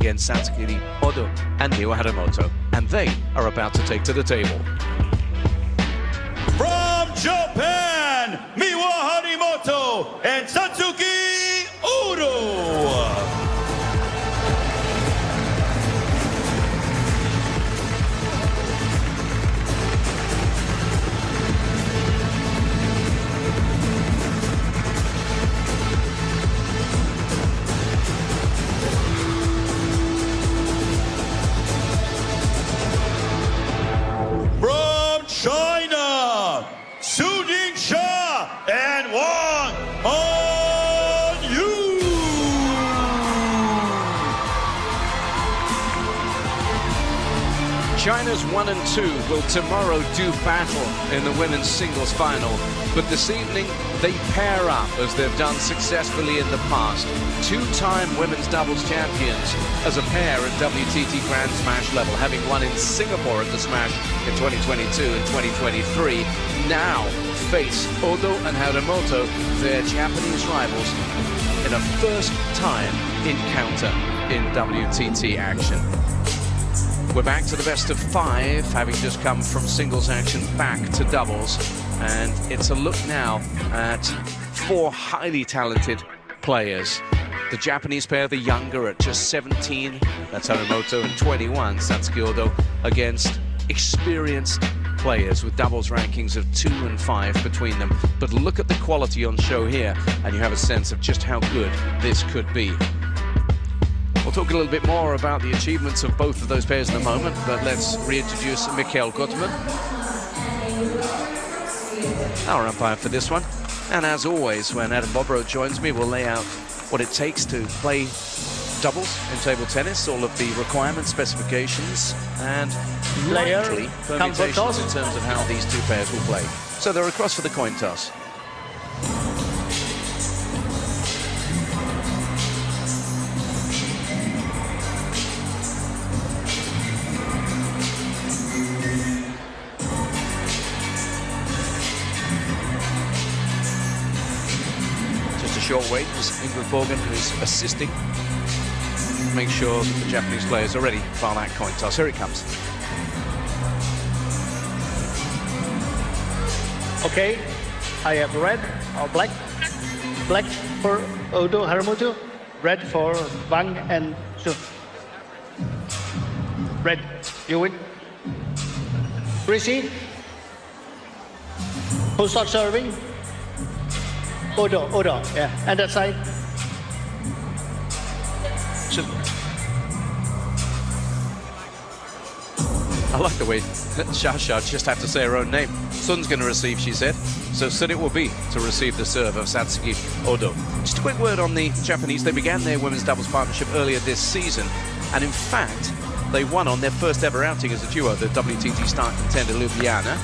against Satsuki Odo and Miwa Harimoto, and they are about to take to the table. From Japan, Miwa Harimoto and Satsuki Odo. China, and Wang on you. China's 1 and 2 will tomorrow do battle in the women's singles final, but this evening they pair up as they've done successfully in the past. Two-time women's doubles champions as a pair at WTT Grand Smash level, having won in Singapore at the Smash in 2022 and 2023. Now face Odo and Harimoto, their Japanese rivals, in a first-time encounter in WTT action. We're back to the best of 5, having just come from singles action back to doubles, and it's a look now at 4 highly talented players. The Japanese pair, the younger at just 17, that's Harimoto, and 21, Satsuki Odo, against experienced players with doubles rankings of 2 and 5 between them. But look at the quality on show here, and you have a sense of just how good this could be. We'll talk a little bit more about the achievements of both of those pairs in a moment, but let's reintroduce Mikhail Gutman, our umpire for this one. And as always, when Adam Bobrow joins me, we'll lay out what it takes to play doubles in table tennis, all of the requirements, specifications, and likely permutations in terms of how these two pairs will play. So they're across for the coin toss. Short wait as Ingrid Borgen, who's assisting, make sure that the Japanese players are ready for that coin toss. Here it comes. Okay, I have red or black. Black for Odo Harimoto, red for Wang and Su. Red, you win. Receive. Who starts serving? Odo, yeah, and that side. I like the way Shasha just have to say her own name. Sun's going to receive, she said. So Sun it will be to receive the serve of Satsuki Odo. Just a quick word on the Japanese. They began their women's doubles partnership earlier this season, and in fact, they won on their first ever outing as a duo, the WTT Star Contender Ljubljana.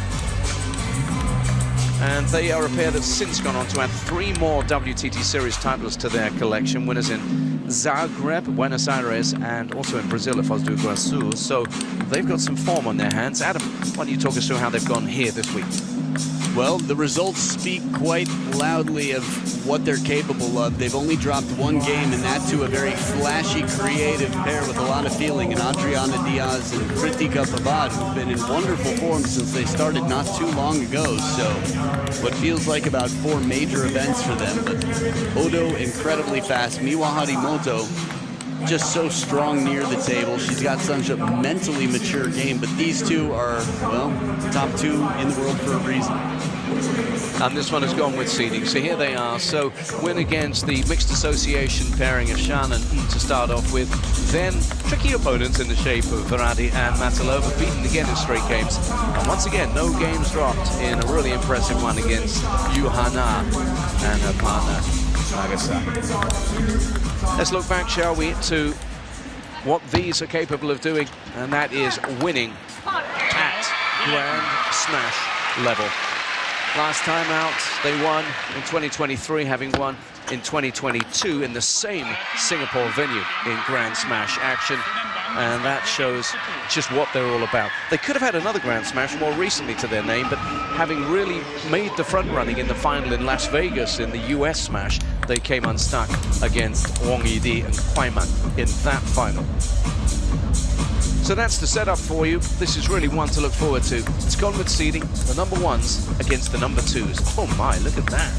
And they are a pair that's since gone on to add 3 more WTT Series titles to their collection. Winners in Zagreb, Buenos Aires, and also in Brazil at Foz do Iguaçu. So they've got some form on their hands. Adam, why don't you talk us through how they've gone here this week? Well, the results speak quite loudly of what they're capable of. They've only dropped 1 game, and that to a very flashy, creative pair with a lot of feeling, and Adriana Diaz and Kritika Pavad, who've been in wonderful form since they started not too long ago. So what feels like about 4 major events for them. But Odo, incredibly fast. Miwa Harimoto, just so strong near the table. She's got such a mentally mature game, but these two are, well, top 2 in the world for a reason. And this one has gone with seeding. So here they are. So win against the mixed association pairing of Shan and to start off with. Then tricky opponents in the shape of Varadi and Matalova, beaten again in straight games. And once again, no games dropped in a really impressive one against Yuhana and her partner, Nagasaki. Let's look back, shall we, to what these are capable of doing, and that is winning at Grand Smash level. Last time out, they won in 2023, having won in 2022 in the same Singapore venue in Grand Smash action. And that shows just what they're all about. They could have had another Grand Smash more recently to their name, but having really made the front running in the final in Las Vegas in the US Smash, they came unstuck against Wang and Huaiman in that final. So that's the setup for you. This is really one to look forward to. It's gone with seeding, the number ones against the number twos. Oh my, look at that.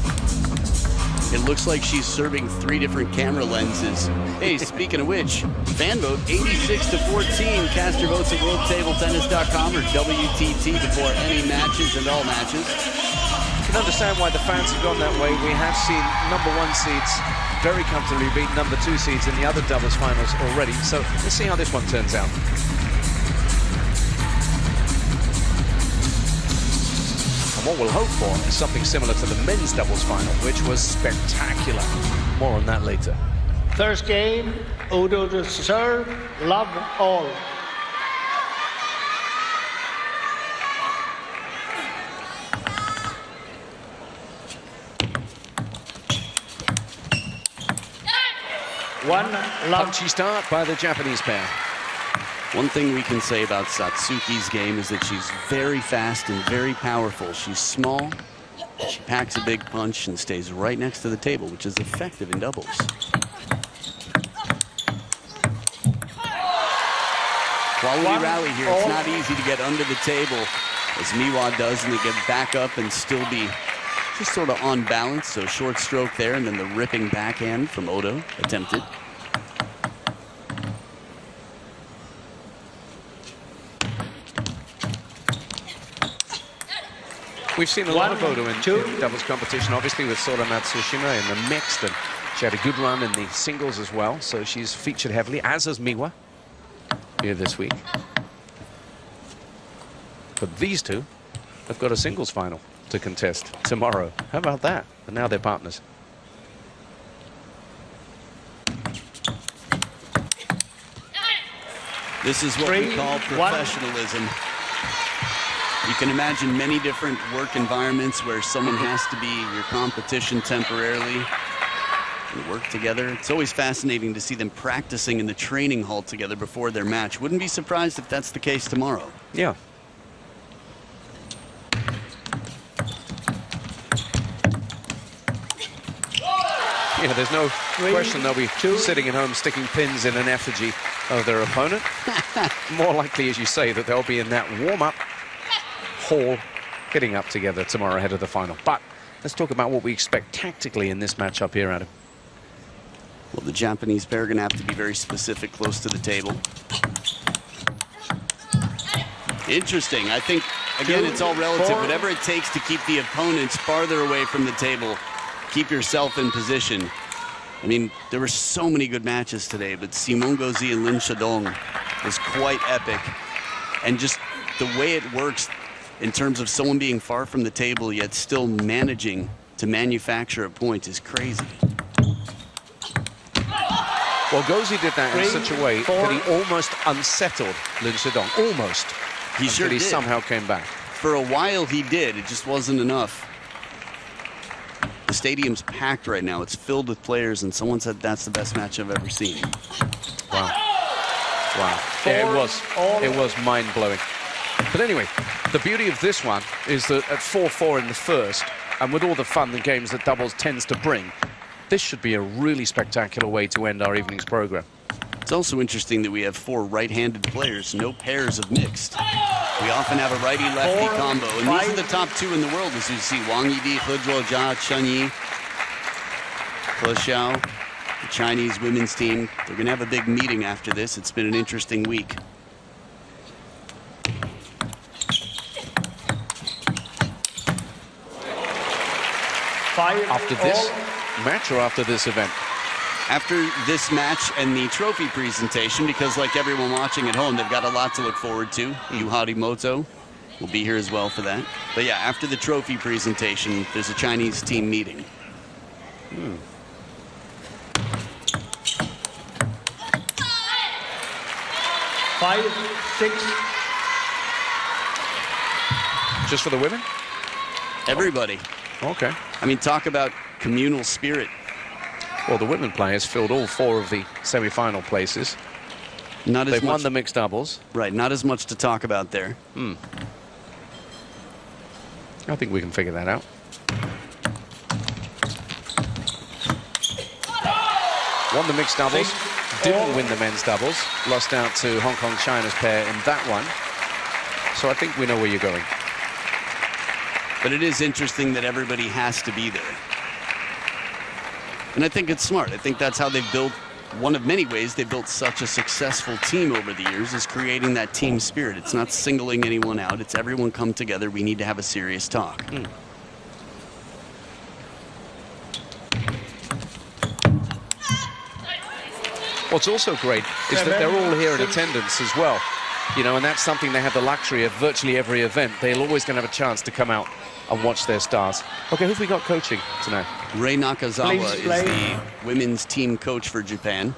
It looks like she's serving 3 different camera lenses. Hey, speaking of which, fan vote 86 to 14. Cast your votes at worldtabletennis.com or WTT before any matches and all matches. You can understand why the fans have gone that way. We have seen number 1 seeds very comfortably beat number 2 seeds in the other doubles finals already. So let's see how this one turns out. What we'll hope for is something similar to the men's doubles final, which was spectacular. More on that later. First game, Odo to serve, love all. One love. Punchy start by the Japanese pair. One thing we can say about Satsuki's game is that she's very fast and very powerful. She's small, she packs a big punch and stays right next to the table, which is effective in doubles. Quality rally here. It's not easy to get under the table as Miwa does, and to get back up and still be just sort of on balance. So short stroke there, and then the ripping backhand from Odo attempted. We've seen a lot of Odo in doubles competition, obviously with Sora Matsushima in the mixed, and she had a good run in the singles as well, so she's featured heavily, as has Miwa here this week. But these two have got a singles final to contest tomorrow. How about that? And now they're partners. This is what we call professionalism. You can imagine many different work environments where someone has to be your competition temporarily and work together. It's always fascinating to see them practicing in the training hall together before their match. Wouldn't be surprised if that's the case tomorrow. Yeah. Yeah, there's no question they'll be sitting at home sticking pins in an effigy of their opponent. More likely, as you say, that they'll be in that warm-up hall getting up together tomorrow ahead of the final. But let's talk about what we expect tactically in this matchup here, Adam. Well, the Japanese pair are going to have to be very specific close to the table. Interesting. I think, again, it's all relative. Whatever it takes to keep the opponents farther away from the table, keep yourself in position. I mean, there were so many good matches today, but Simone Gauzy and Lin Shadong was quite epic. And just the way it works in terms of someone being far from the table yet still managing to manufacture a point is crazy. Well, Gauzy did that in such a way that he almost unsettled Lin Shadong. Almost. He sure did. He somehow came back. For a while he did. It just wasn't enough. The stadium's packed right now. It's filled with players, and someone said that's the best match I've ever seen. Wow. Wow. Yeah, it was mind-blowing. But anyway, the beauty of this one is that at 4-4 in the first, and with all the fun the games that doubles tends to bring, this should be a really spectacular way to end our evening's program. It's also interesting that we have 4 right-handed players, no pairs of mixed. We often have a righty-lefty combo, and these are the top 2 in the world, as you see. Wang Yidi, He Zhuojia, Chen Yi, He Xiao, the Chinese women's team. They're going to have a big meeting after this. It's been an interesting week. After this match or after this event? After this match and the trophy presentation, because like everyone watching at home, they've got a lot to look forward to. Harimoto will be here as well for that. But yeah, after the trophy presentation, there's a Chinese team meeting. 5-6. Just for the women? Everybody. Okay. I mean, talk about communal spirit. Well, the women players filled all 4 of the semi-final places. They've won the mixed doubles. Right, not as much to talk about there. I think we can figure that out. Won the mixed doubles, didn't win the men's doubles, lost out to Hong Kong China's pair in that one. So I think we know where you're going. But it is interesting that everybody has to be there. And I think it's smart. I think that's how they've built, one of many ways they've built such a successful team over the years, is creating that team spirit. It's not singling anyone out. It's everyone come together. We need to have a serious talk. What's also great is that they're all here in attendance as well. You know, and that's something they have the luxury of virtually every event. They're always going to have a chance to come out and watch their stars. Okay, who've we got coaching tonight? Rei Nakazawa is the women's team coach for Japan.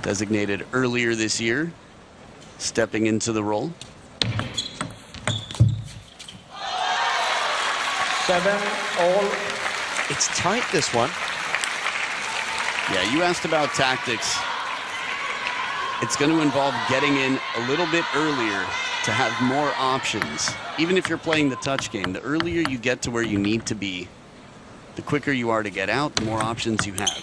Designated earlier this year, stepping into the role. 7-all. It's tight, this one. Yeah, you asked about tactics. It's going to involve getting in a little bit earlier to have more options. Even if you're playing the touch game, the earlier you get to where you need to be, the quicker you are to get out, the more options you have.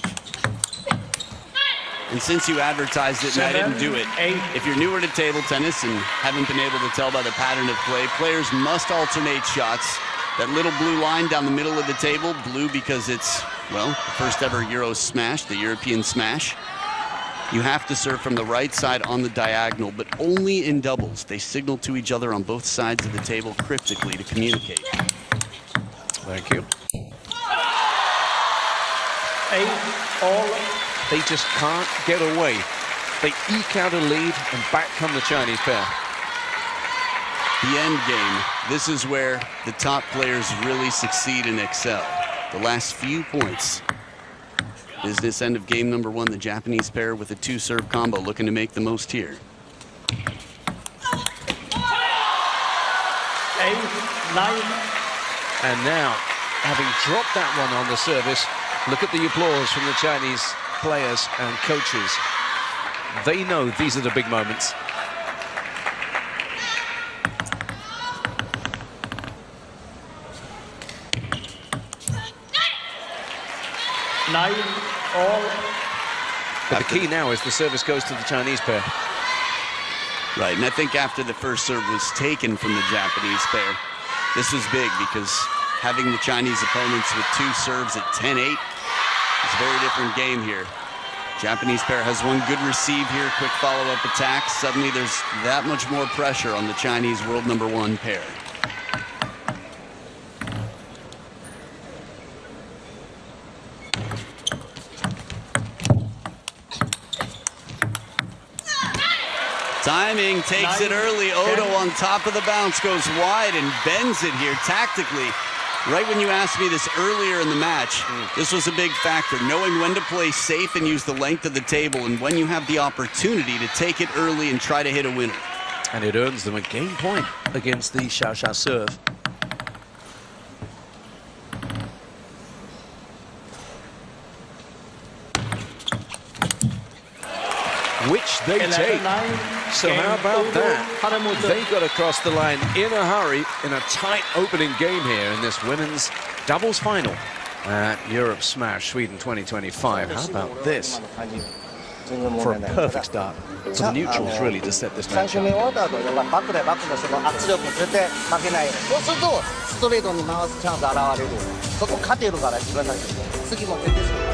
And since you advertised it and I didn't do it, if you're newer to table tennis and haven't been able to tell by the pattern of play, players must alternate shots. That little blue line down the middle of the table, blue because it's, well, the first ever Euro smash, the European smash. You have to serve from the right side on the diagonal, but only in doubles. They signal to each other on both sides of the table cryptically to communicate. Thank you. 8-all. They just can't get away. They eke out a lead, and back come the Chinese pair. The end game. This is where the top players really succeed and excel. The last few points. Business end of game number one, the Japanese pair with a two-serve combo looking to make the most here. 8-9. And now, having dropped that one on the service, look at the applause from the Chinese players and coaches. They know these are the big moments. All. But the key now is the service goes to the Chinese pair. Right, and I think after the first serve was taken from the Japanese pair, this was big because having the Chinese opponents with two serves at 10-8 is a very different game here. Japanese pair has one good receive here, quick follow-up attack. Suddenly there's that much more pressure on the Chinese world number one pair. Timing takes it early. Odo on top of the bounce goes wide and bends it here tactically. Right when you asked me this earlier in the match, this was a big factor. Knowing when to play safe and use the length of the table, and when you have the opportunity to take it early and try to hit a winner. And it earns them a game point against the Xiaoxia serve. Which they take. So how about that? They got across the line in a hurry in a tight opening game here in this women's doubles final at Europe Smash Sweden 2025. How about this? For a perfect start for the neutrals really to set this match up. 3周目終わった後、やっぱバックでバックのその圧力絶対負けない。そうするとストレートに回すチャンス現れる。そこ勝てるから自分たち次も絶対そう。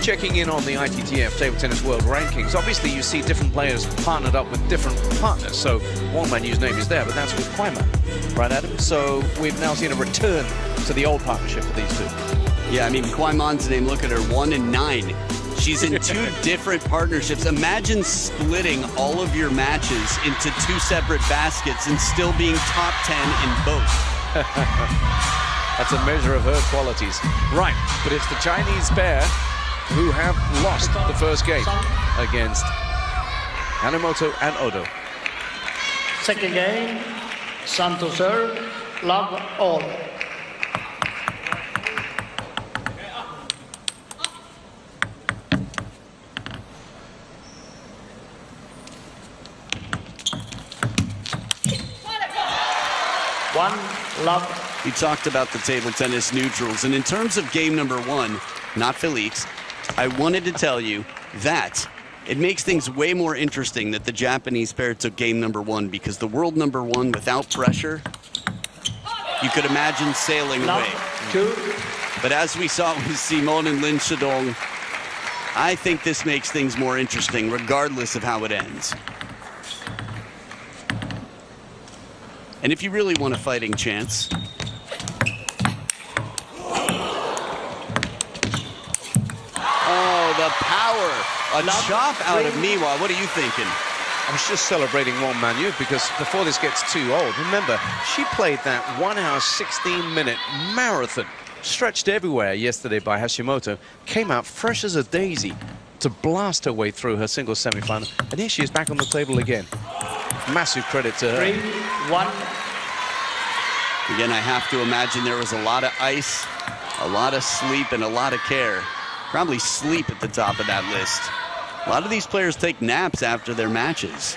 Checking in on the ITTF Table Tennis World Rankings. Obviously, you see different players partnered up with different partners. So, Wang whose name is there, but that's with Kwaiman. Right, Adam? So, we've now seen a return to the old partnership for these two. Yeah, I mean, Kwaiman's name, look at her, 1 and 9. She's in two different partnerships. Imagine splitting all of your matches into two separate baskets and still being top 10 in both. That's a measure of her qualities. Right, but it's the Chinese pair who have lost the first game against Harimoto and Odo. Second game, Sun to serve, love all. One, love. You talked about the table tennis neutrals, and in terms of game number one, not Felix, I wanted to tell you that it makes things way more interesting that the Japanese pair took game number one, because the world number one without pressure, you could imagine sailing Love, away. two. But as we saw with Simone and Lin Shidong, I think this makes things more interesting regardless of how it ends. And if you really want a fighting chance, oh, the power. A chop out of Miwa. What are you thinking? I was just celebrating Wang Manyu because before this gets too old, remember, she played that 1 hour, 16-minute marathon, stretched everywhere yesterday by Hashimoto, came out fresh as a daisy to blast her way through her singles semi-final, and here she is back on the table again. Massive credit to her. 3-1. Again, I have to imagine there was a lot of ice, a lot of sleep, and a lot of care. Probably sleep at the top of that list. A lot of these players take naps after their matches.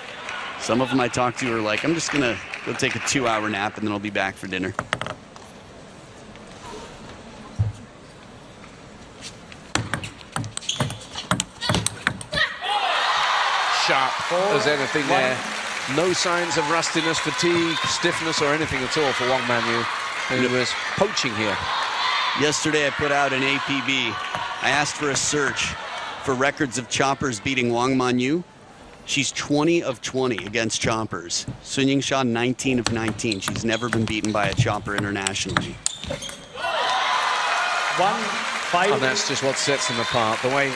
Some of them I talked to are like, I'm just going to go take a 2-hour nap and then I'll be back for dinner. Sharp as anything there. No signs of rustiness, fatigue, stiffness, or anything at all for Wang Manyu, who was poaching here. Yesterday I put out an APB. I asked for a search for records of choppers beating Wang Manyu. She's 20 of 20 against choppers. Sun Yingsha, 19 of 19. She's never been beaten by a chopper internationally. 1-5. And that's just what sets them apart. The way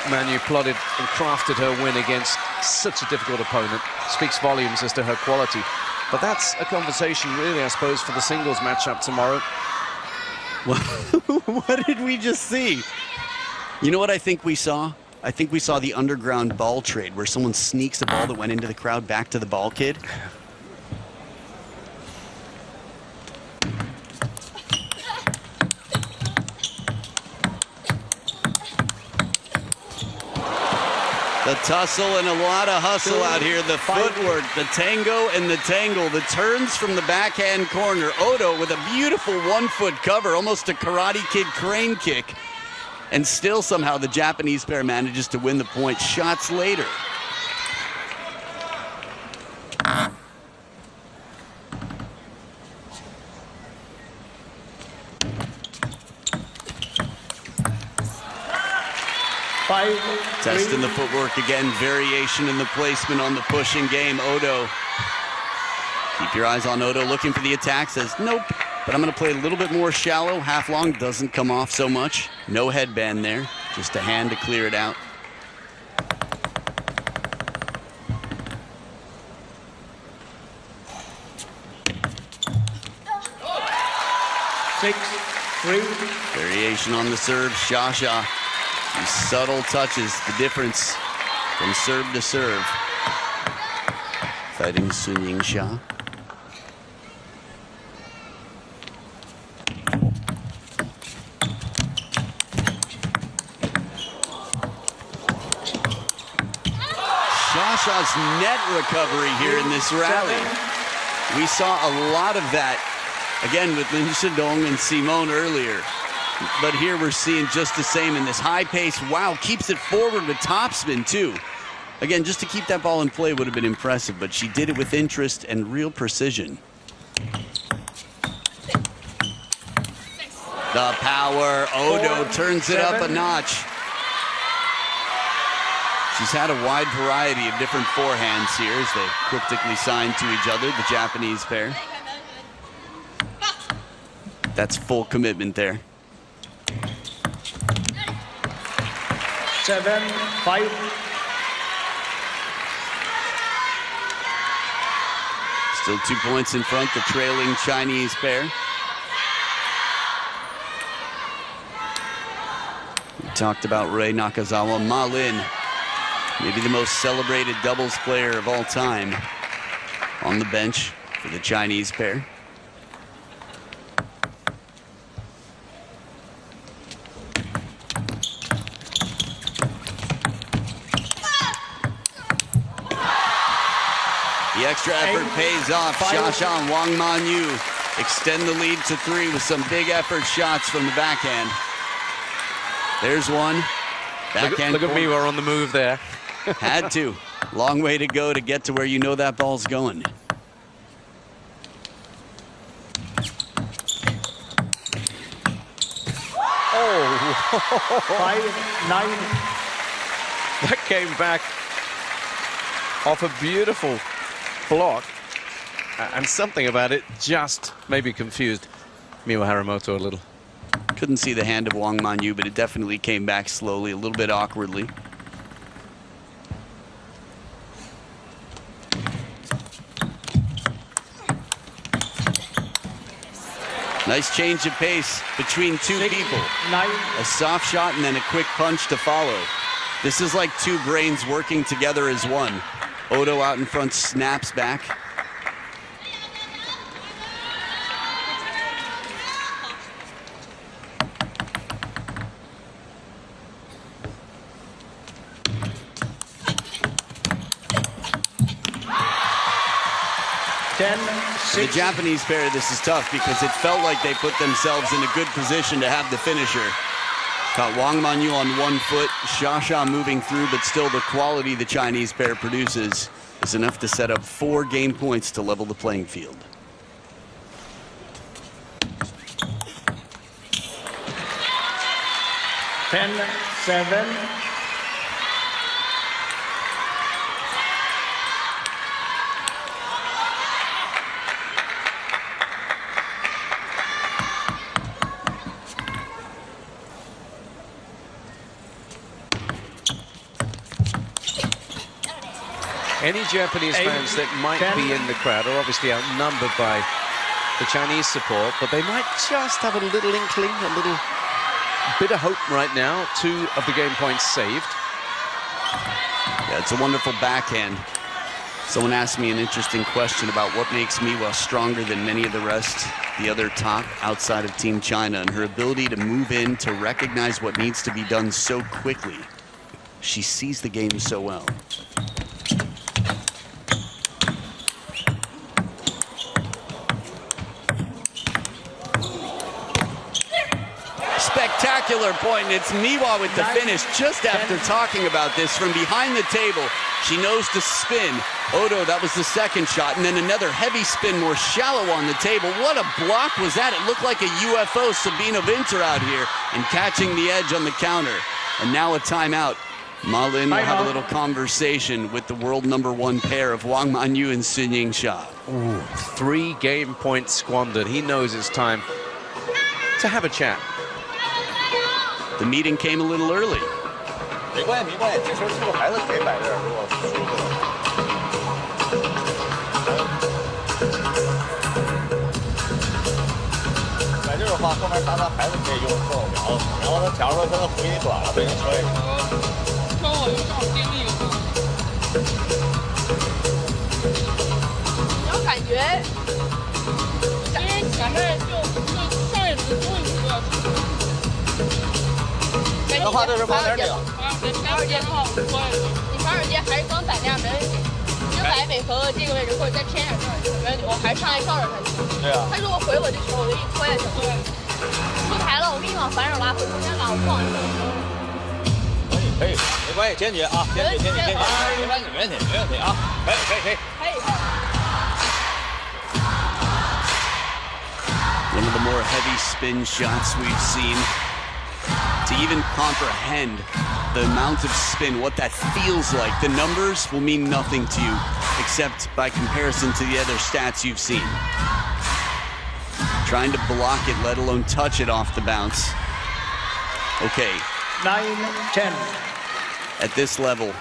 Manyu plotted and crafted her win against such a difficult opponent speaks volumes as to her quality. But that's a conversation, really, I suppose, for the singles matchup tomorrow. What did we just see? You know what I think we saw? I think we saw the underground ball trade where someone sneaks a ball that went into the crowd back to the ball kid. The tussle and a lot of hustle out here. The footwork, the tango and the tangle. The turns from the backhand corner. Odo with a beautiful 1-foot cover, almost a Karate Kid crane kick. And still somehow the Japanese pair manages to win the point shots later. Testing the footwork again, variation in the placement on the pushing game. Odo, keep your eyes on Odo, looking for the attack, says nope, but I'm going to play a little bit more shallow. Half long doesn't come off so much. No headband there, just a hand to clear it out. Six, 3. Variation on the serve, Shasha. These subtle touches, the difference from serve to serve. Fighting Sun Yingsha. Shasha's net recovery here in this rally. We saw a lot of that, again, with Lin Shidong and Simone earlier. But here we're seeing just the same in this high pace. Wow, keeps it forward with topspin too. Again, just to keep that ball in play would have been impressive, but she did it with interest and real precision. The power, Odo turns it up a notch. She's had a wide variety of different forehands here as they cryptically sign to each other, the Japanese pair. That's full commitment there. 7-5. Still 2 points in front, the trailing Chinese pair. talked about Rei Nakazawa. Ma Lin, maybe the most celebrated doubles player of all time, on the bench for the Chinese pair. The extra effort pays off. Xia and Wang Manyu extend the lead to 3 with some big effort shots from the backhand. There's one. Backhand. Look at me, we're on the move there. Had to. Long way to go to get to where you know that ball's going. Oh, 5-9. That came back off a beautiful block, and something about it just maybe confused Miwa Harimoto a little. Couldn't see the hand of Wang Manyu, but it definitely came back slowly, a little bit awkwardly. Nice change of pace between 2 people. 9. A soft shot and then a quick punch to follow. This is like 2 brains working together as one. Odo out in front snaps back. For the Japanese pair, this is tough because it felt like they put themselves in a good position to have the finisher. Caught Wang Manyu on 1 foot, Xia moving through, but still the quality the Chinese pair produces is enough to set up 4 game points to level the playing field. Ten, 7. Any Japanese fans that might be in the crowd are obviously outnumbered by the Chinese support, but they might just have a little inkling, a little bit of hope right now. 2 of the game points saved. Yeah, it's a wonderful backhand. Someone asked me an interesting question about what makes Miwa stronger than many of the rest, the other top outside of Team China, and her ability to move in, to recognize what needs to be done so quickly. She sees the game so well. Spectacular point, and it's Miwa with the finish. Just after talking about this from behind the table, she knows to spin. Odo, that was the second shot, and then another heavy spin, more shallow on the table. What a block was that? It looked like a UFO, Sabina Winter out here, and catching the edge on the counter. And now a timeout. Ma Lin will have a little conversation with the world #1 pair of Wang Manyu and Sun Ying-Xia. 3 game points squandered. He knows it's time to have a chat. The meeting came a little early. 没关系，没关系，这时候是不是孩子可以摆这儿？如果输的话。摆这儿的话，后面打孩子可以用侧手瞄，然后他假如说他的回力短了，被人车也。车我就正好定力了。你要感觉，因为前面就上一轮终于不要输。 的话，这是8.2。反手接的话，你反手接还是刚摆那样没问题，就摆美和这个位置或者再偏点这儿没问题，我还是上来照着他就行。对啊。他如果回我这球，我就一拖下去。对。出台了，我给你往反手拉，回中间拉，我不往右。可以，没关系，坚决啊，坚决，没问题，没问题啊，可以。 One of the more heavy spin shots we've seen. To even comprehend the amount of spin, what that feels like, the numbers will mean nothing to you, except by comparison to the other stats you've seen. Trying to block it, let alone touch it off the bounce. Okay. 9-10. At this level,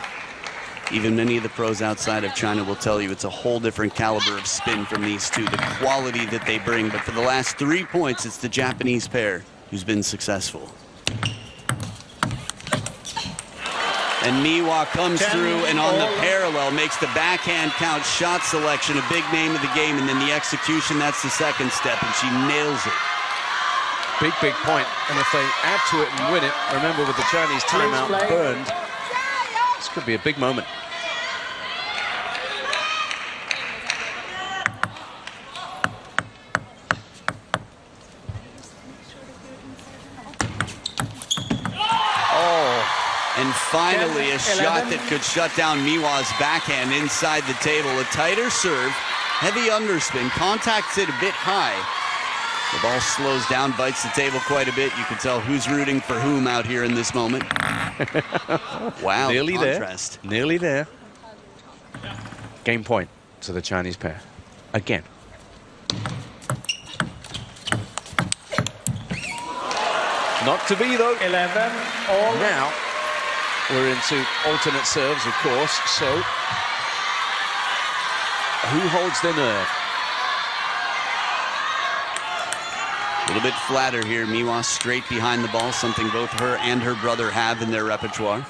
even many of the pros outside of China will tell you it's a whole different caliber of spin from these 2, the quality that they bring. But for the last 3 points, it's the Japanese pair who's been successful. And Miwa comes 10 through and on the all. parallel makes the backhand count shot selection, a big name of the game, and then the execution, that's the second step, and she nails it. Big point. And if they add to it and win it, remember with the Chinese timeout play. burned, this could be a big moment. And finally, a 10, shot 11. that could shut down Miwa's backhand inside the table. A tighter serve, heavy underspin, contacts it a bit high. The ball slows down, bites the table quite a bit. You can tell who's rooting for whom out here in this moment. Wow, Nearly contrast. there. Nearly there. Game point to the Chinese pair. Again. Not to be, though. 11 all. Now, we're into alternate serves, of course, so who holds their nerve? A little bit flatter here. Miwa straight behind the ball, something both her and her brother have in their repertoire.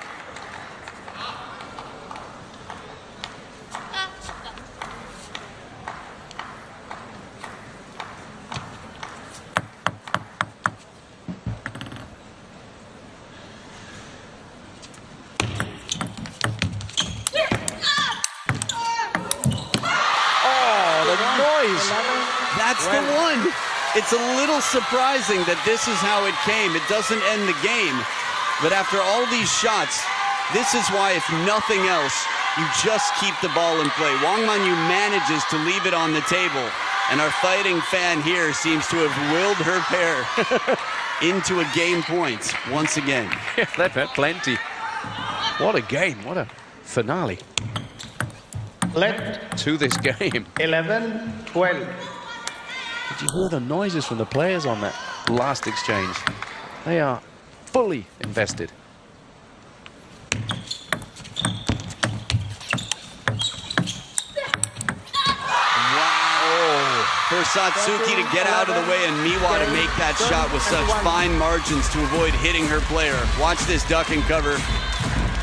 That's the one. It's a little surprising that this is how it came. It doesn't end the game. But after all these shots, this is why, if nothing else, you just keep the ball in play. Wang Manyu manages to leave it on the table. And our fighting fan here seems to have willed her pair into a game point once again. Yeah, they've had plenty. What a game. What a finale Let to this game. 11 12. Did you hear the noises from the players on that last exchange? They are fully invested. For Satsuki to get out of the way and Miwa to make that shot with such fine margins to avoid hitting her player. Watch this duck and cover.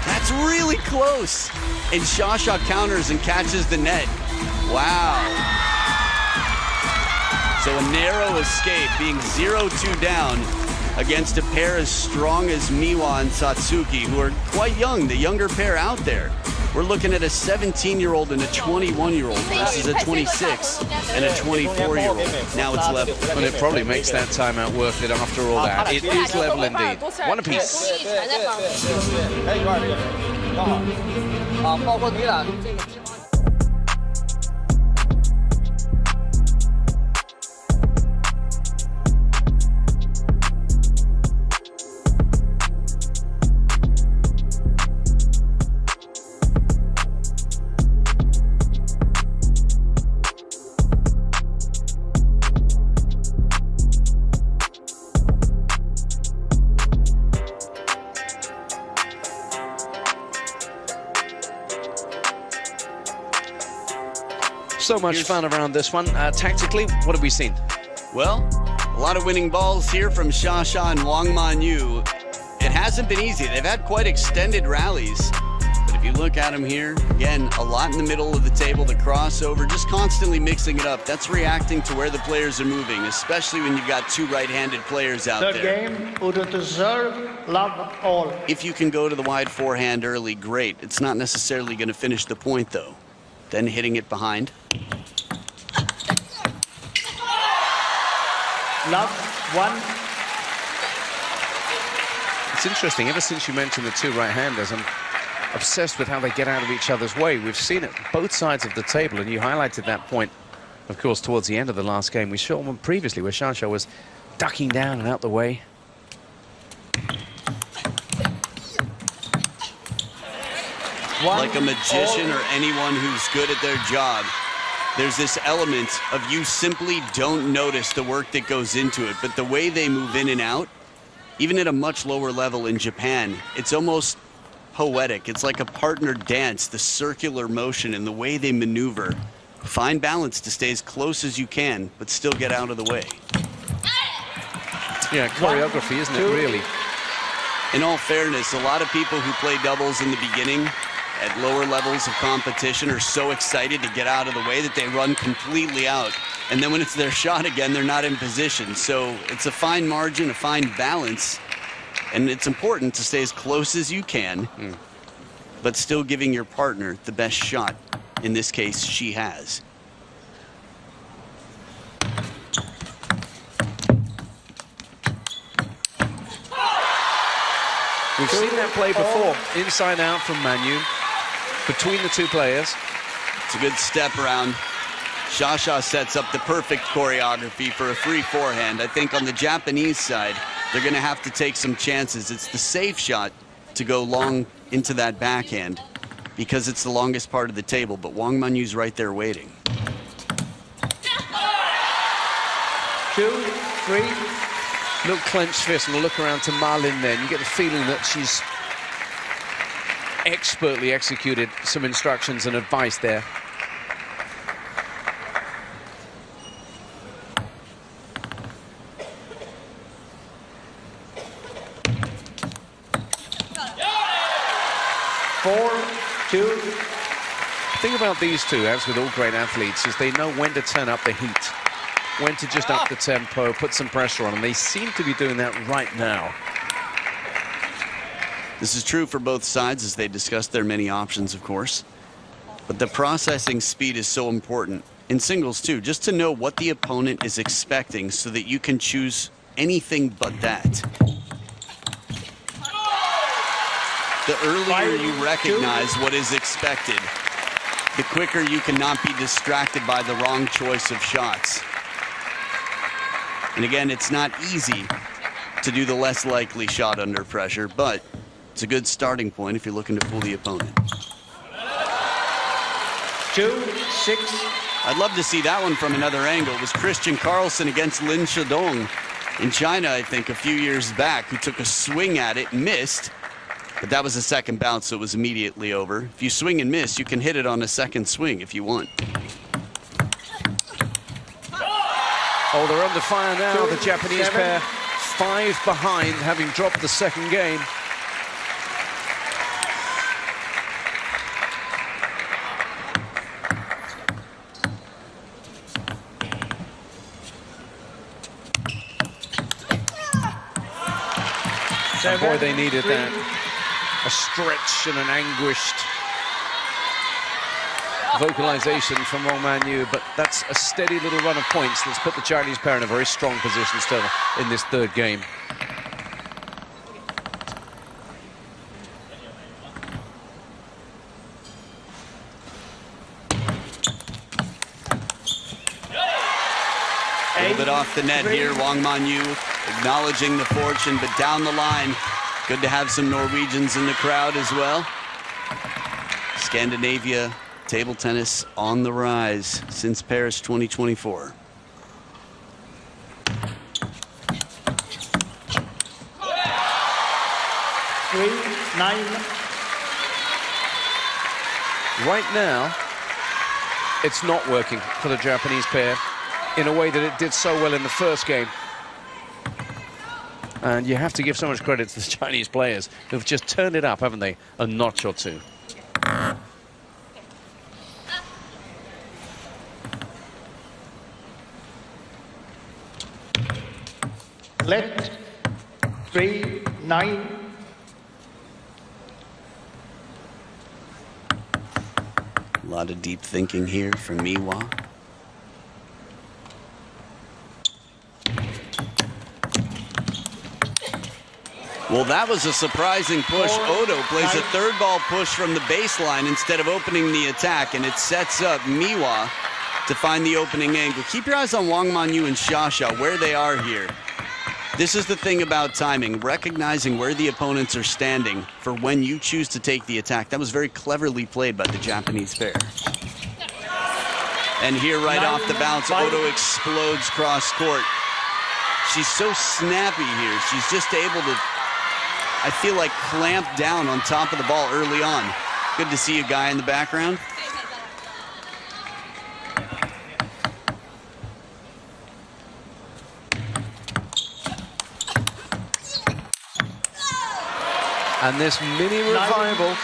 That's really close. And Shasha counters and catches the net. Wow. So a narrow escape, being 0-2 down against a pair as strong as Miwa and Satsuki, who are quite young, the younger pair out there. We're looking at a 17-year-old and a 21-year-old versus a 26 and a 24-year-old. Now it's level. And it probably makes that timeout worth it after all that. It is level indeed. One apiece. So much fun around this one. Tactically, what have we seen? Well, a lot of winning balls here from Shasha and Wang Manyu. It hasn't been easy. They've had quite extended rallies. But if you look at them here, again, a lot in the middle of the table, the crossover, just constantly mixing it up. That's reacting to where the players are moving, especially when you've got two right-handed players out Third there. game, Udo to serve, love all. If you can go to the wide forehand early, great. It's not necessarily going to finish the point, though. Then hitting it behind. Love 1. It's interesting. Ever since you mentioned the two right-handers, I'm obsessed with how they get out of each other's way. We've seen it both sides of the table, and you highlighted that point, of course, towards the end of the last game. We saw one previously where Shasha was ducking down and out the way. Like a magician or anyone who's good at their job, there's this element of you simply don't notice the work that goes into it, but the way they move in and out, even at a much lower level in Japan, it's almost poetic. It's like a partner dance, the circular motion and the way they maneuver. Find balance to stay as close as you can, but still get out of the way. Yeah, choreography, isn't it, really? 2. One, two. 2. 2. In all fairness, a lot of people who play doubles in the beginning at lower levels of competition are so excited to get out of the way that they run completely out. And then when it's their shot again, they're not in position. So it's a fine margin, a fine balance. And it's important to stay as close as you can, but still giving your partner the best shot. In this case, she has. We've seen that play before, inside out from Manu, between the two players. It's a good step around. Shasha sets up the perfect choreography for a free forehand. I think on the Japanese side, they're going to have to take some chances. It's the safe shot to go long into that backhand because it's the longest part of the table, but Wang Manu's right there waiting. 2, 3. Little clenched fist and a look around to Marlin then. You get the feeling that she's expertly executed some instructions and advice there. Four, 2. The thing about these two, as with all great athletes, is they know when to turn up the heat, when to just up the tempo, put some pressure on, and they seem to be doing that right now. This is true for both sides as they discuss their many options, of course. But the processing speed is so important. In singles, too, just to know what the opponent is expecting so that you can choose anything but that. The earlier you recognize what is expected, the quicker you cannot be distracted by the wrong choice of shots. And again, it's not easy to do the less likely shot under pressure, but it's a good starting point if you're looking to fool the opponent. 2, 6. I'd love to see that one from another angle. It was Christian Carlsen against Lin Shadong in China, I think, a few years back, who took a swing at it, missed, but that was a second bounce, so it was immediately over. If you swing and miss, you can hit it on a second swing if you want. Oh, they're under fire now, 2, the Japanese 7. pair. 5 behind, having dropped the second game. And boy, they needed that. A stretch and an anguished vocalization from Wang Manu, but that's a steady little run of points that's put the Chinese pair in a very strong position still in this third game. A little bit off the net here, Wang Manu acknowledging the fortune, but down the line, good to have some Norwegians in the crowd as well. Scandinavia table tennis on the rise since Paris 2024. Right now, it's not working for the Japanese pair in a way that it did so well in the first game. And you have to give so much credit to the Chinese players who've just turned it up, haven't they? A notch or two. Let 3, 9. A lot of deep thinking here from Miwa. Well, that was a surprising push. Odo plays a third ball push from the baseline instead of opening the attack, and it sets up Miwa to find the opening angle. Keep your eyes on Wang Manu and Shasha, where they are here. This is the thing about timing, recognizing where the opponents are standing for when you choose to take the attack. That was very cleverly played by the Japanese pair. And here, right off the bounce, Odo explodes cross court. She's so snappy here. She's just able to, I feel like, clamp down on top of the ball early on. Good to see a guy in the background. And this mini revival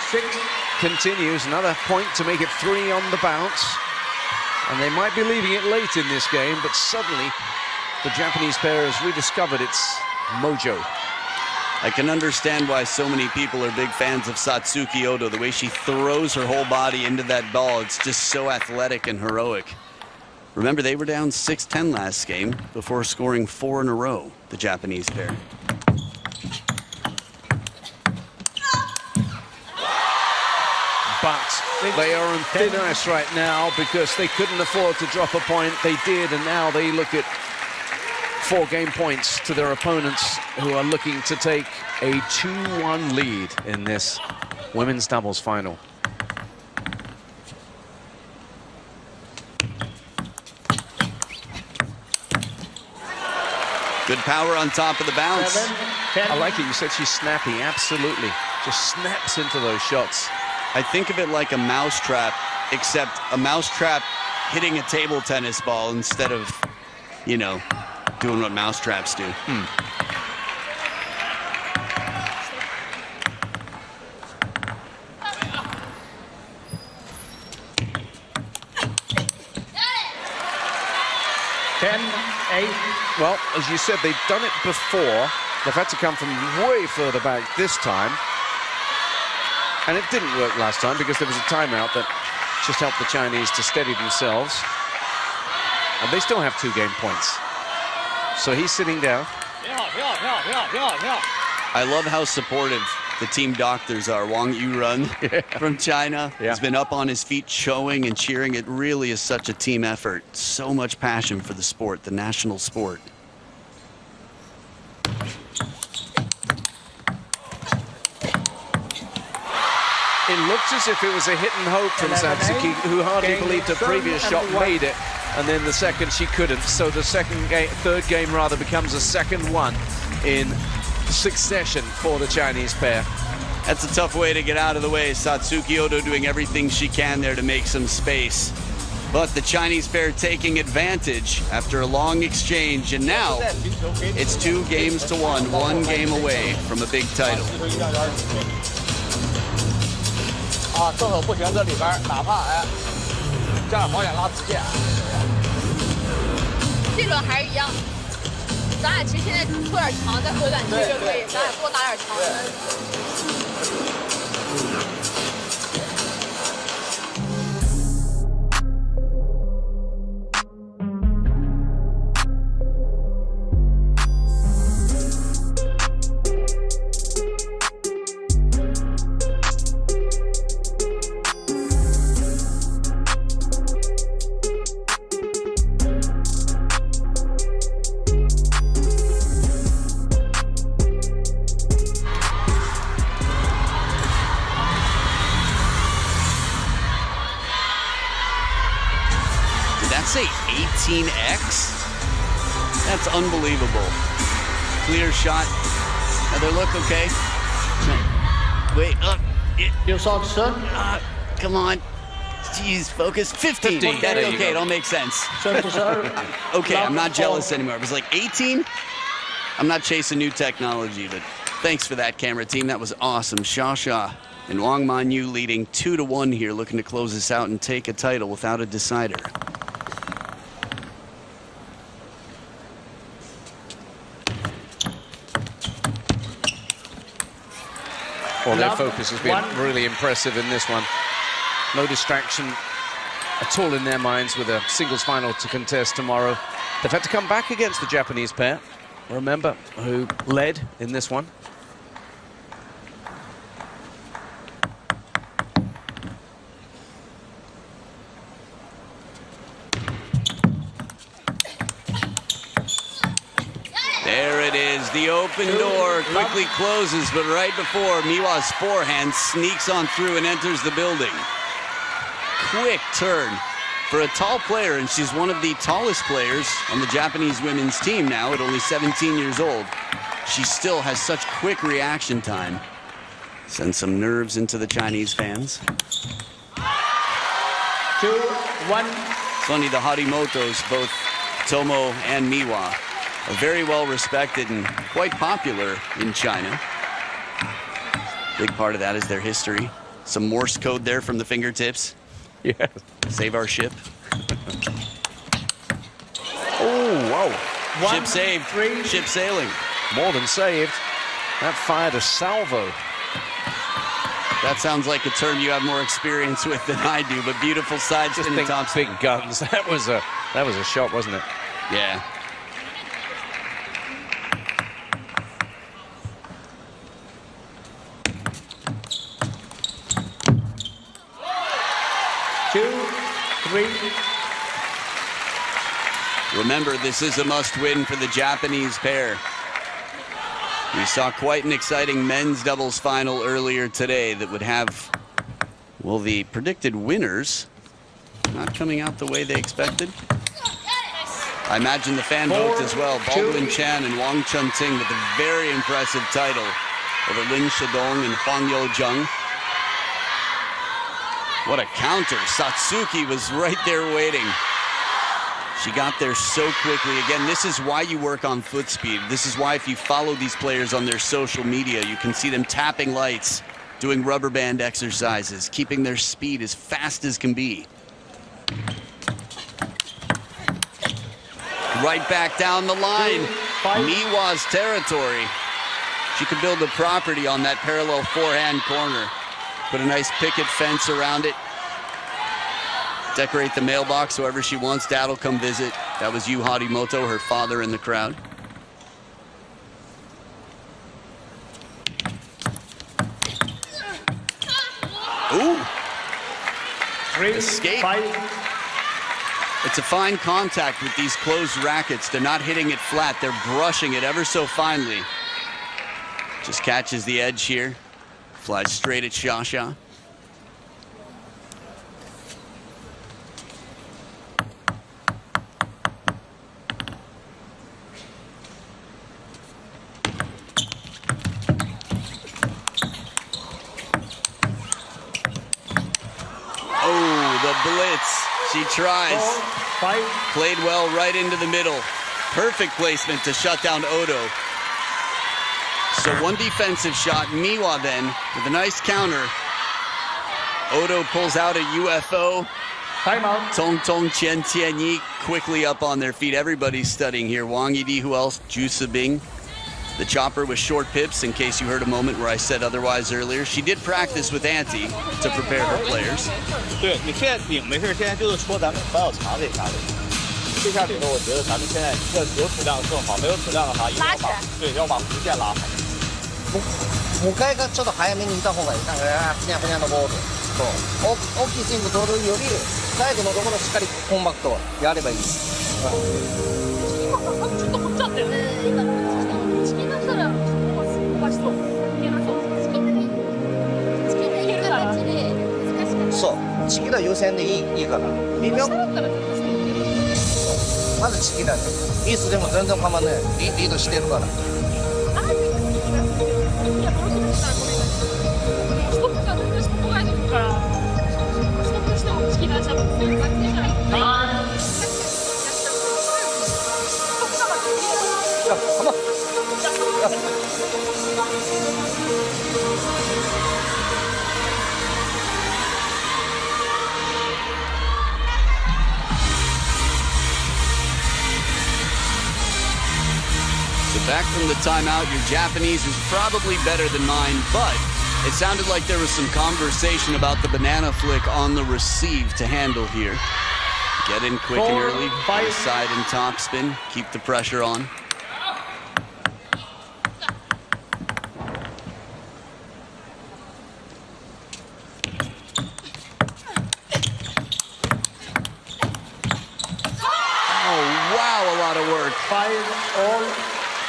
continues. Another point to make it 3 on the bounce. And they might be leaving it late in this game, but suddenly the Japanese pair has rediscovered its mojo. I can understand why so many people are big fans of Satsuki Odo. The way she throws her whole body into that ball, it's just so athletic and heroic. Remember, they were down 6-10 last game before scoring 4 in a row, the Japanese pair. But they are on thin ice right now because they couldn't afford to drop a point. They did, and now they look at 4 game points to their opponents, who are looking to take a 2-1 lead in this women's doubles final. Good power on top of the bounce. 7, 10. I like it. You said she's snappy. Absolutely. Just snaps into those shots. I think of it like a mousetrap, except a mousetrap hitting a table tennis ball instead of, you know, doing what mousetraps do. Well, as you said, they've done it before. They've had to come from way further back this time. And it didn't work last time because there was a timeout that just helped the Chinese to steady themselves. And they still have 2 game points. So he's sitting down. I love how supportive the team doctors are. Wang Yuran from China has been up on his feet, showing and cheering. It really is such a team effort. So much passion for the sport, the national sport. It looked as if it was a hit and hope from Satsuki, who hardly believed her previous shot made it, and then the second she couldn't. So the third game rather becomes a second one in succession for the Chinese pair. That's a tough way to get out of the way. Satsuki Odo doing everything she can there to make some space. But the Chinese pair taking advantage after a long exchange, and now it's 2 games to 1, 1 game away from a big title. 啊，正手不行，这里边哪怕加点保险拉直线。这轮还是一样，咱俩其实现在拖点长，再回短期就可以，咱俩多打点长。 Say 18x? That's unbelievable. Clear shot. Another look, okay. Wait, You saw the sun? come on. Jeez, focus. 15. That's okay, it all makes sense. Okay, I'm not jealous anymore. It was like 18? I'm not chasing new technology, but thanks for that, camera team. That was awesome. Sha and Wang Manyu leading 2-1 here, looking to close this out and take a title without a decider. Well, their focus has been really impressive in this one. No distraction at all in their minds with a singles final to contest tomorrow. They've had to come back against the Japanese pair, remember, who led in this one. There it is, the open door quickly closes, but right before Miwa's forehand sneaks on through and enters the building. Quick turn for a tall player, and she's one of the tallest players on the Japanese women's team now at only 17 years old. She still has such quick reaction time. Sends some nerves into the Chinese fans. 2-1. Funny, the Harimotos, both Tomo and Miwa, are very well respected and quite popular in China. Big part of that is their history. Some Morse code there from the fingertips. Yeah. Save our ship. Oh, whoa. Ship saved. Ship sailing. More than saved. That fired a salvo. That sounds like a term you have more experience with than I do, but beautiful side Just spin think top spin. big guns. That was a shot, wasn't it? Yeah. Two, three. Remember, this is a must-win for the Japanese pair. We saw quite an exciting men's doubles final earlier today that would have, well, the predicted winners not coming out the way they expected. I imagine the fan vote as well. Baldwin Chan and Wang Chunting with a very impressive title over Lin Shidong and Huang Yozheng. What a counter. Satsuki was right there waiting. She got there so quickly. Again, this is why you work on foot speed. This is why if you follow these players on their social media, you can see them tapping lights, doing rubber band exercises, keeping their speed as fast as can be. Right back down the line. Miwa's territory. She could build a property on that parallel forehand corner. Put a nice picket fence around it. Decorate the mailbox whoever she wants. Dad will come visit. That was Yu Harimoto, her father, in the crowd. Ooh. Escape. It's a fine contact with these closed rackets. They're not hitting it flat. They're brushing it ever so finely. Just catches the edge here. Flies straight at Shasha. Blitz. She tries. Played well right into the middle. Perfect placement to shut down Odo. So one defensive shot. Miwa then with a nice counter. Odo pulls out a UFO. Timeout. Tong Tong Chen Tianyi quickly up on their feet. Everybody's studying here. Wang Yidi, who else? Ju Sabing. The chopper with short pips, in case you heard a moment where I said otherwise earlier. She did practice with Auntie to prepare her players. 对，你现在顶没事，现在就是说咱们防小长这一下子。这下顶头，我觉得咱们现在要有质量更好，没有质量的话，一定要把对要把弧线拉好。向かいがちょっと早めにいた方がいい。なんかふにゃふにゃのボール。そう。大きいスイング取るより最後のところしっかりコンパクトやればいい。今ちょっと持っちゃったよね。今チキン出したら飛ばしそう。いけなそう。チキンでいける形で難しくない。そう。チキラ優先でいいから。微妙。まずチキラで。イースでも全然構わない。リードしてるから。いや、戻ってきたらごめんなさい。ストップが全然ストップが入ってるから、ストップしてもチキン出したら全然感じじゃない。So back from the timeout, your Japanese is probably better than mine, but it sounded like there was some conversation about the banana flick on the receive to handle here. Get in quick and early, get a side and top spin, keep the pressure on.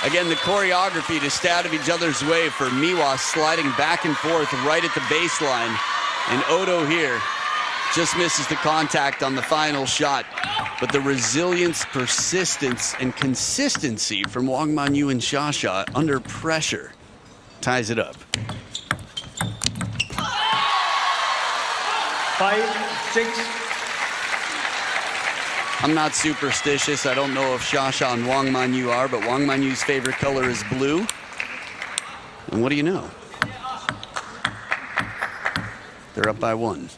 Again, the choreography to stay out of each other's way for Miwa sliding back and forth right at the baseline. And Odo here just misses the contact on the final shot. But the resilience, persistence, and consistency from Wang Manyu and Shasha under pressure ties it up. 5-6. I'm not superstitious. I don't know if Shasha and Wang Manyu are, but Wang Manyu's favorite color is blue. And what do you know? They're up by 1.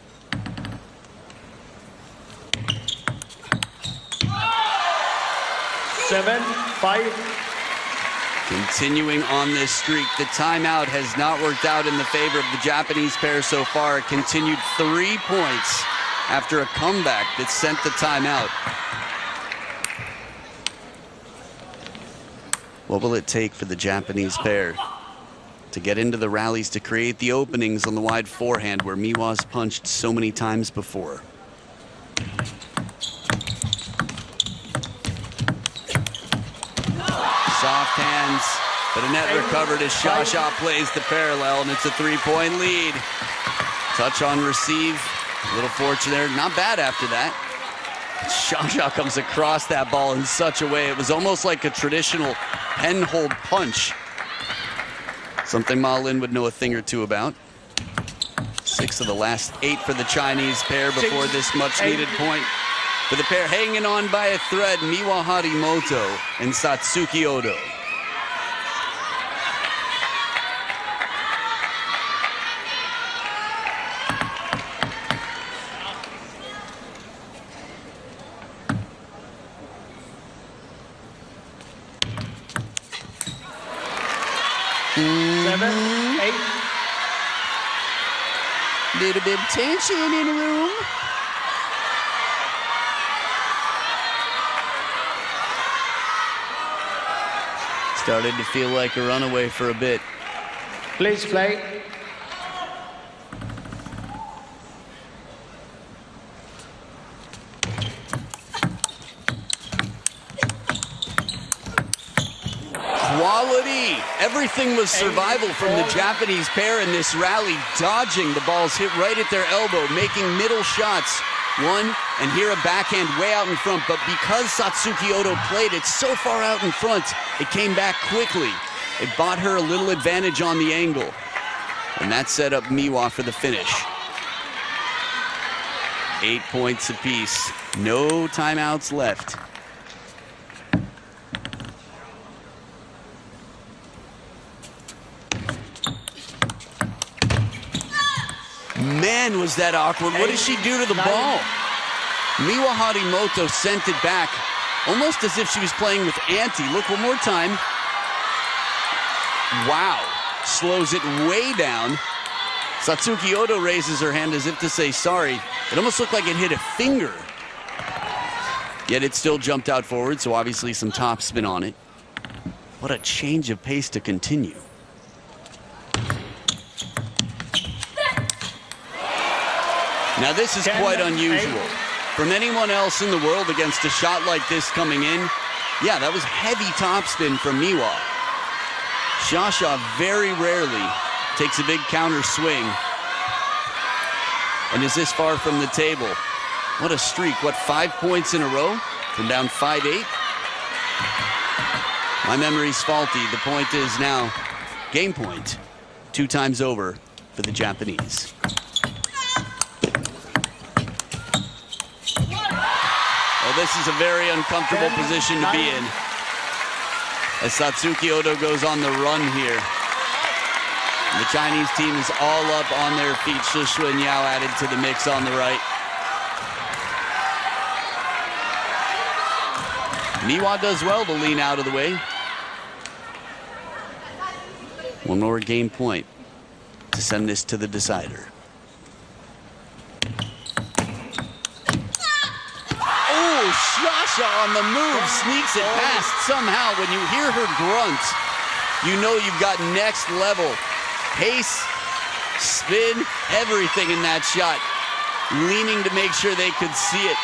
Seven, 5. Continuing on this streak, the timeout has not worked out in the favor of the Japanese pair so far. It continued 3 points after a comeback that sent the timeout. What will it take for the Japanese pair to get into the rallies, to create the openings on the wide forehand where Miwa's punched so many times before? Soft hands, but a net recovered as Shasha plays the parallel, and it's a 3-point lead. Touch on receive, a little fortune there, not bad after that. Shasha comes across that ball in such a way, it was almost like a traditional pen hold punch. Something Ma Lin would know a thing or two about. 6 of the last 8 for the Chinese pair before this much needed point. For the pair hanging on by a thread, Miwa Harimoto and Satsuki Odo. Seven, 8. Little bit of tension in the room. Started to feel like a runaway for a bit. Please play. Quality. Everything was survival from the Japanese pair in this rally, dodging the balls hit right at their elbow, making middle shots. One, and here a backhand way out in front, but because Satsuki Odo played it so far out in front, it came back quickly. It bought her a little advantage on the angle, and that set up Miwa for the finish. 8 points apiece, no timeouts left. Man, was that awkward. What did she do to the ball? Miwa Harimoto sent it back, almost as if she was playing with Auntie. Look, one more time. Wow. Slows it way down. Satsuki Odo raises her hand as if to say sorry. It almost looked like it hit a finger. Yet it still jumped out forward, so obviously some topspin on it. What a change of pace to continue. Now this is quite unusual. From anyone else in the world against a shot like this coming in, yeah, that was heavy topspin from Miwa. Shasha very rarely takes a big counter swing and is this far from the table. What a streak. What, 5 points in a row from down 5-8? My memory's faulty. The point is now game point. 2 times over for the Japanese. Well, this is a very uncomfortable position to be in, as Satsuki Odo goes on the run here. And the Chinese team is all up on their feet. Shushua and Yao added to the mix on the right. Miwa does well to lean out of the way. One more game point to send this to the decider. Shasha on the move, sneaks it past somehow. When you hear her grunt, you know you've got next level pace, spin, everything in that shot. Leaning to make sure they could see it.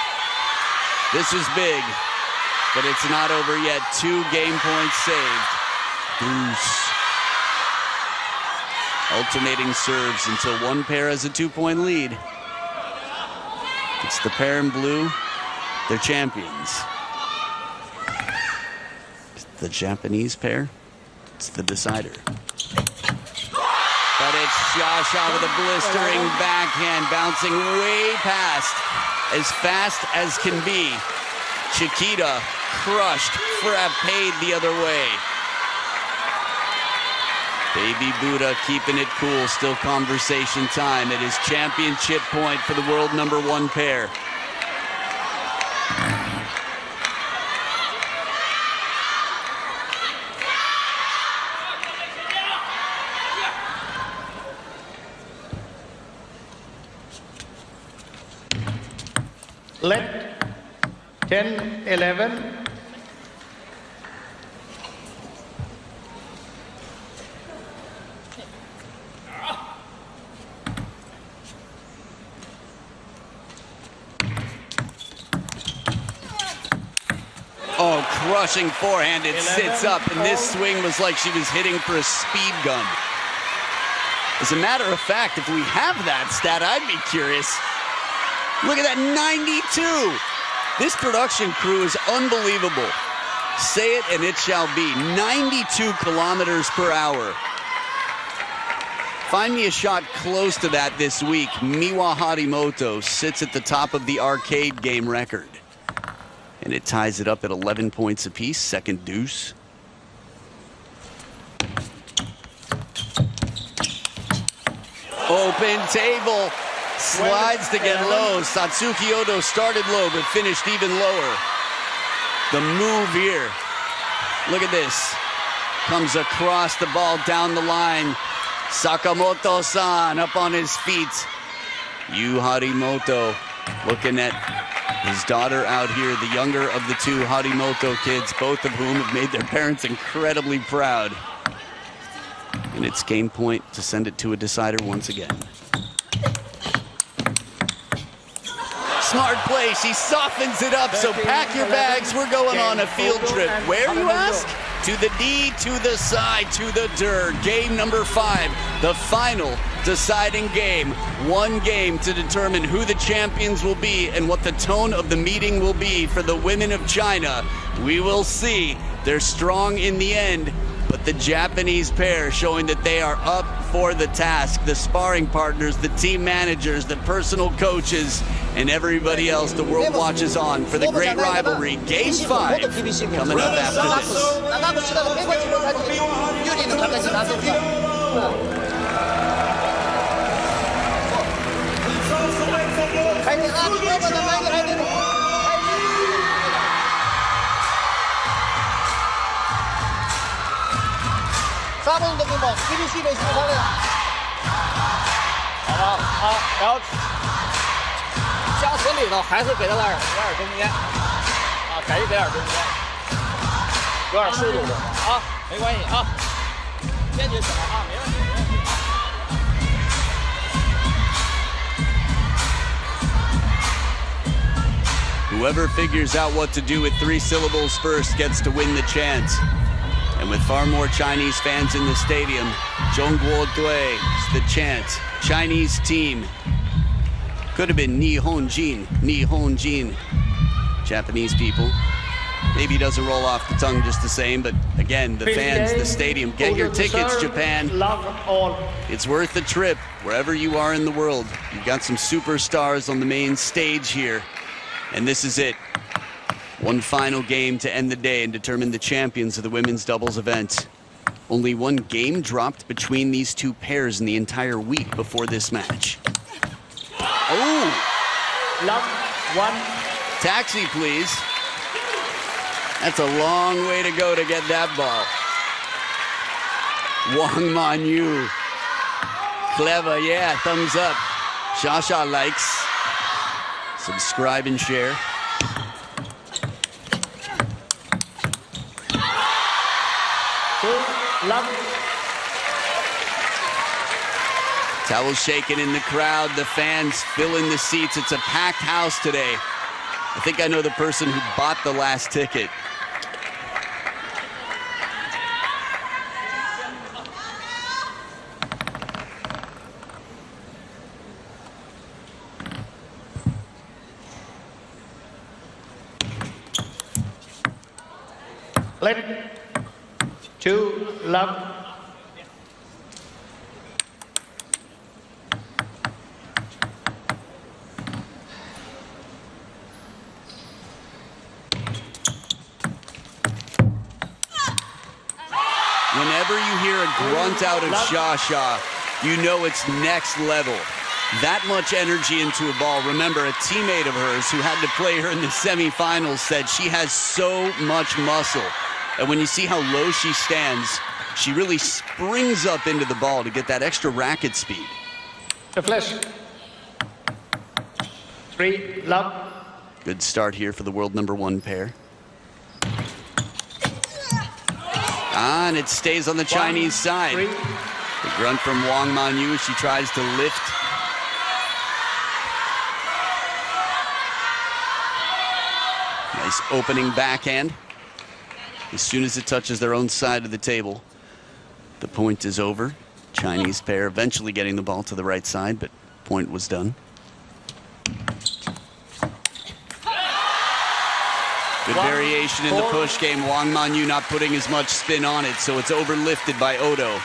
This was big, but it's not over yet. 2 game points saved. Bruce. Alternating serves until one pair has a 2-point lead. It's the pair in blue. They're champions. The Japanese pair, it's the decider. But it's Shasha with a blistering backhand, bouncing way past, as fast as can be. Chiquita crushed, Frappe paid the other way. Baby Buddha keeping it cool, still conversation time. It is championship point for the world #1 pair. Let 10-11. Oh, crushing forehand. It sits up, and this swing was like she was hitting for a speed gun. As a matter of fact, if we have that stat, I'd be curious. Look at that, 92. This production crew is unbelievable. Say it and it shall be. 92 kilometers per hour. Find me a shot close to that this week. Miwa Harimoto sits at the top of the arcade game record. And it ties it up at 11 points apiece, second deuce. Open table. Slides to get low. Satsuki Odo started low but finished even lower. The move here. Look at this. Comes across the ball down the line. Sakamoto-san up on his feet. Yu Harimoto looking at his daughter out here, the younger of the two Harimoto kids, both of whom have made their parents incredibly proud. And it's game point to send it to a decider once again. Smart play, she softens it up, so pack your bags, we're going on a field trip. Where, you ask? To the D, to the side, to the dirt. Game number 5, the final deciding game. One game to determine who the champions will be and what the tone of the meeting will be for the women of China. We will see. They're strong in the end, but the Japanese pair showing that they are up for the task. The sparring partners, the team managers, the personal coaches, and everybody else. The world watches on for the great rivalry. Game 5 coming up after this. 好，然后加词里头还是给他来点中间，还是给点中间，有点速度的啊，没关系啊，坚决起来啊，没问题。 Whoever figures out what to do with 3 syllables first gets to win the chance. And with far more Chinese fans in the stadium, Zhongguo Dui is the chant. Chinese team. Could have been Nihonjin. Japanese people. Maybe doesn't roll off the tongue just the same, but again, the fans, the stadium. Get your tickets, Japan. It's worth the trip, wherever you are in the world. You've got some superstars on the main stage here. And this is it. One final game to end the day and determine the champions of the women's doubles event. Only one game dropped between these two pairs in the entire week before this match. Oh! Love, 1. Taxi, please. That's a long way to go to get that ball. Wang Manyu. Clever, yeah, thumbs up. Shasha likes. Subscribe and share. Love. Towels shaking in the crowd, the fans filling the seats. It's a packed house today. I think I know the person who bought the last ticket. Let 2, love. whenever you hear a grunt out of Shasha, you know it's next level. That much energy into a ball. Remember, a teammate of hers who had to play her in the semifinals said she has so much muscle. And when you see how low she stands, she really springs up into the ball to get that extra racket speed. The flash. 3, love. Good start here for the world #1 pair. And it stays on the Chinese side. 3. The grunt from Wang Manyu as she tries to lift. Nice opening backhand. As soon as it touches their own side of the table, the point is over. Chinese pair eventually getting the ball to the right side, but point was done. Good variation in the push game. Wang Manyu not putting as much spin on it, so it's overlifted by Odo.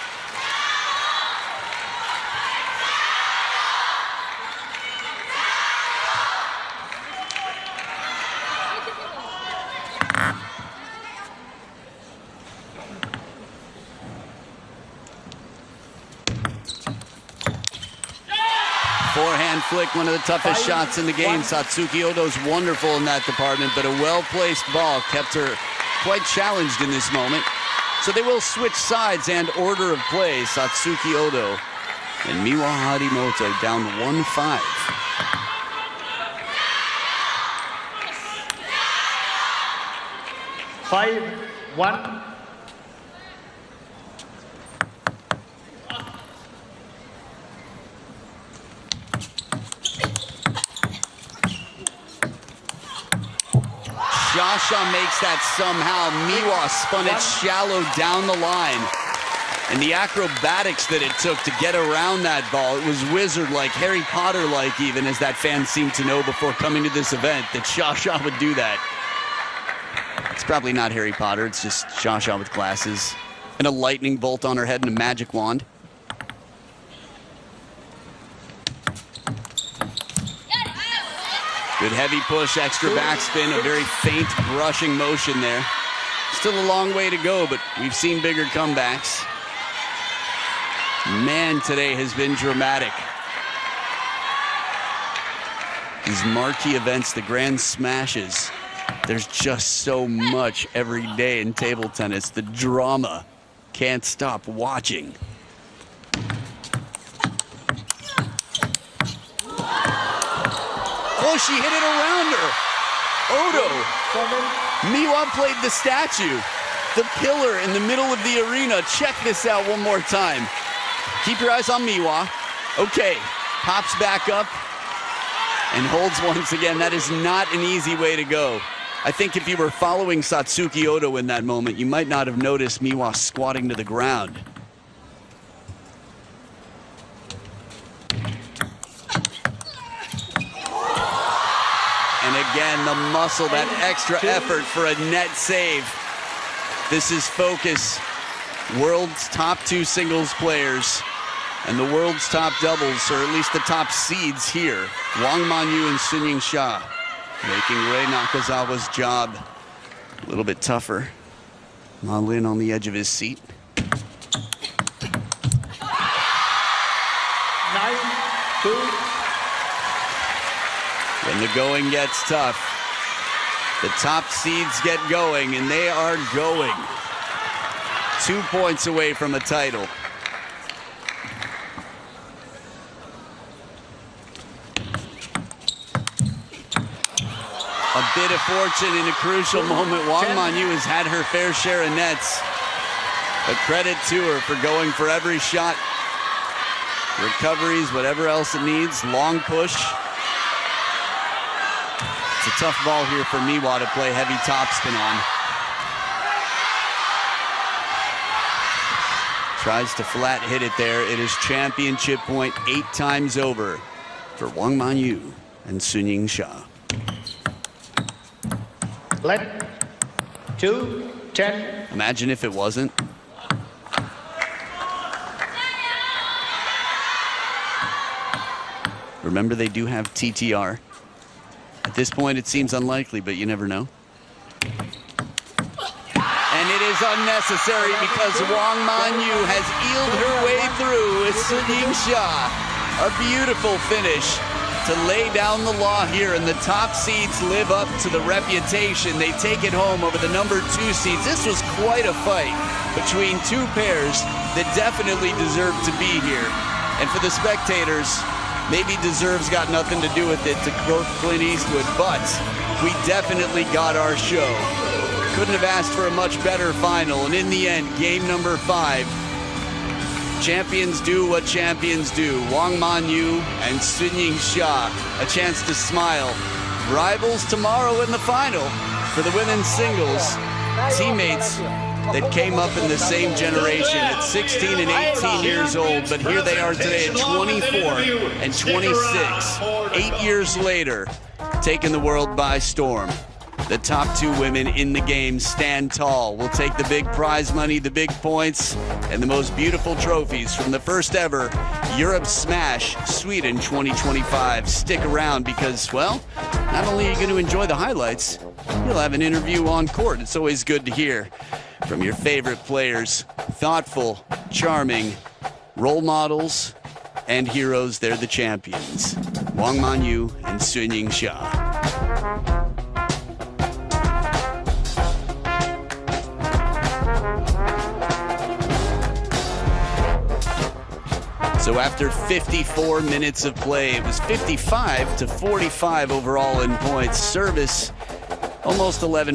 Forehand flick, one of the toughest shots in the game. Satsuki Odo's wonderful in that department, but a well-placed ball kept her quite challenged in this moment. So they will switch sides and order of play. Satsuki Odo and Miwa Harimoto down 1-5. Five, 1. Shasha makes that somehow. Miwa spun it shallow down the line. And the acrobatics that it took to get around that ball, it was wizard-like, Harry Potter-like even, as that fan seemed to know before coming to this event, that Shasha would do that. It's probably not Harry Potter, it's just Shasha with glasses and a lightning bolt on her head and a magic wand. Good heavy push, extra backspin, a very faint brushing motion there. Still a long way to go, but we've seen bigger comebacks. Man, today has been dramatic. These marquee events, the grand smashes, there's just so much every day in table tennis. The drama can't stop watching. Oh, she hit it around her. Odo. Miwa played the statue, the pillar in the middle of the arena. Check this out one more time. Keep your eyes on Miwa. Okay, pops back up and holds once again. That is not an easy way to go. I think if you were following Satsuki Odo in that moment, you might not have noticed Miwa squatting to the ground. And again, the muscle, that extra effort for a net save. This is focus. World's top 2 singles players and the world's top doubles, or at least the top seeds here. Wang Manyu and Sunying Sha, making Rei Nakazawa's job a little bit tougher. Ma Lin on the edge of his seat. 9-2. When the going gets tough, the top seeds get going, and they are going. 2 points away from a title. A bit of fortune in a crucial moment. Wang Manyu has had her fair share of nets. A credit to her for going for every shot. Recoveries, whatever else it needs. Long push. It's a tough ball here for Miwa to play heavy topspin on. Tries to flat hit it there. It is championship point 8 times over for Wang Manyu and Sunying Sha. Let 2-10. Imagine if it wasn't. Remember, they do have TTR. At this point, it seems unlikely, but you never know. And it is unnecessary because Wang Manyu has eeled her way through with Sun Ying Xia. A beautiful finish to lay down the law here, and the top seeds live up to the reputation. They take it home over the number 2 seeds. This was quite a fight between two pairs that definitely deserved to be here. And for the spectators, maybe deserves got nothing to do with it, to quote Clint Eastwood, but we definitely got our show. Couldn't have asked for a much better final, and in the end, game number 5, champions do what champions do. Wang Manyu and Sun Ying Xia, a chance to smile. Rivals tomorrow in the final for the women's singles. Teammates that came up in the same generation at 16 and 18 years old, but here they are today at 24 and 26, 8 years later, taking the world by storm. The top 2 women in the game stand tall. We'll take the big prize money, the big points, and the most beautiful trophies from the first ever Europe Smash Sweden 2025. Stick around because, well, not only are you going to enjoy the highlights, you'll have an interview on court. It's always good to hear from your favorite players. Thoughtful, charming, role models, and heroes. They're the champions. Wang Manyu and Sun Ying Xia. So after 54 minutes of play, it was 55-45 overall in points. Service, almost 11